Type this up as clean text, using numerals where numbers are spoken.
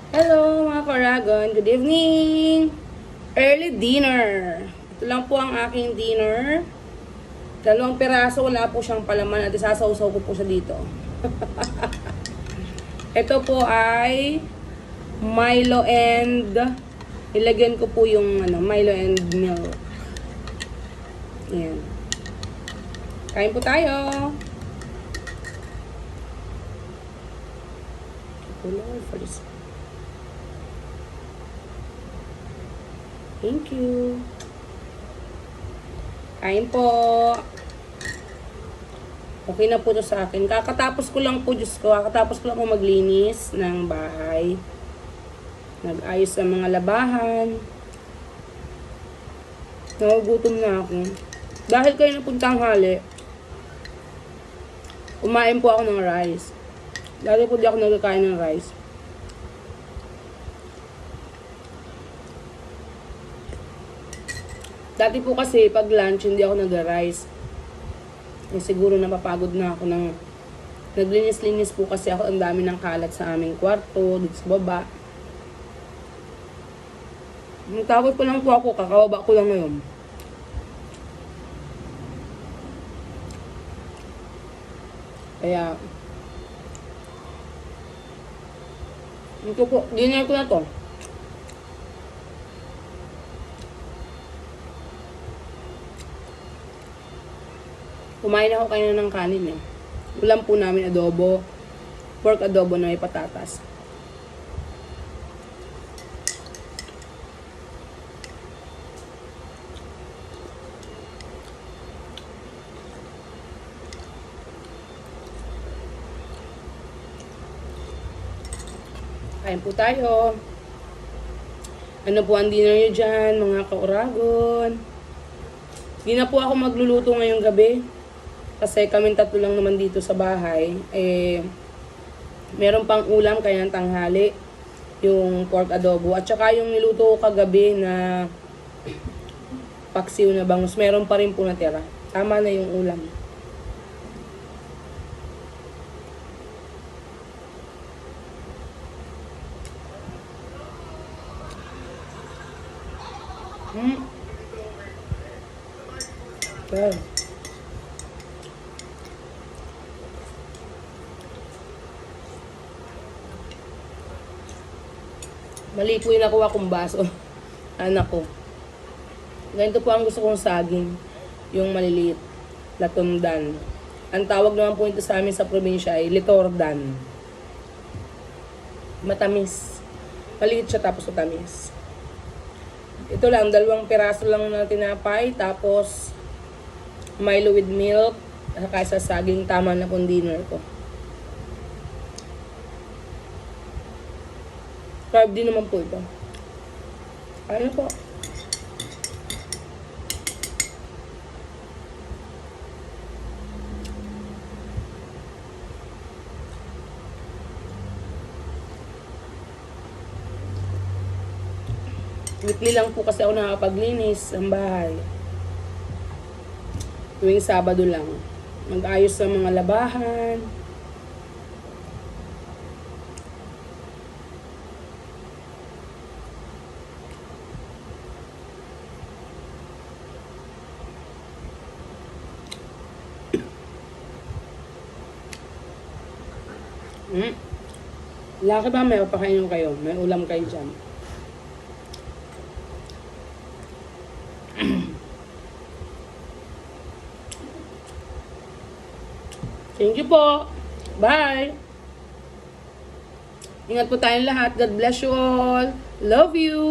Hello mga Koragon, good evening! Early dinner. Ito lang po ang aking dinner. 2 piraso, wala po siyang palaman at isasawsaw ko po siya dito. Ito po ay Milo and ilagyan ko po yung Milo and milk. Ayan. Kain po tayo. Lord, for this. Thank you. Kain po. Okay na po to sa akin. Kakatapos ko lang po, Diyos ko. Kakatapos ko lang po maglinis ng bahay. Nag-ayos sa mga labahan. Nagugutom na ako. Dahil kayo napuntang hali, kumain po ako ng rice. Dati po di ako nagkakain ng rice. Dati po kasi pag lunch hindi ako nag-rice. Eh, siguro napapagod na ako ng naglinis-linis po kasi ako, ang dami ng kalat sa aming kwarto, dito sa baba. Tawag ko lang po ako, kakababa ko lang ngayon. Kaya ito po, dinner ko na to. Kumain ako kanina ng kanin eh. Ulam po namin adobo. Pork adobo na may patatas. Kain po tayo. Ano po ang dinner nyo dyan, mga kauragon? Hindi na po ako magluluto ngayong gabi. Kasi kaming 3 lang naman dito sa bahay. Eh, meron pang ulam kaya ng tanghali. Yung pork adobo. At saka yung niluto ko kagabi na paksiw na bangus. Meron pa rin po natira. Tama na yung ulam. Okay. Mali po yung nakuha kong baso. Anak ko. Ganito po ang gusto kong saging. Yung maliliit. Latundan. Ang tawag naman po ito sa amin sa probinsya ay litordan. Matamis. Maliit siya tapos matamis. Ito lang, 2 piraso lang na tinapay. Tapos Milo with milk. Saka sa saging, tama na pong dinner ko. Carb din naman po ito. Ano po? Weekly lang po kasi ako nakakapaglinis ng bahay. Tuwing Sabado lang. Mag-ayos sa mga labahan. Laki ba may papakainin kayo? May ulam kayo dyan. Thank you po. Bye. Ingat po tayong lahat. God bless you all. Love you.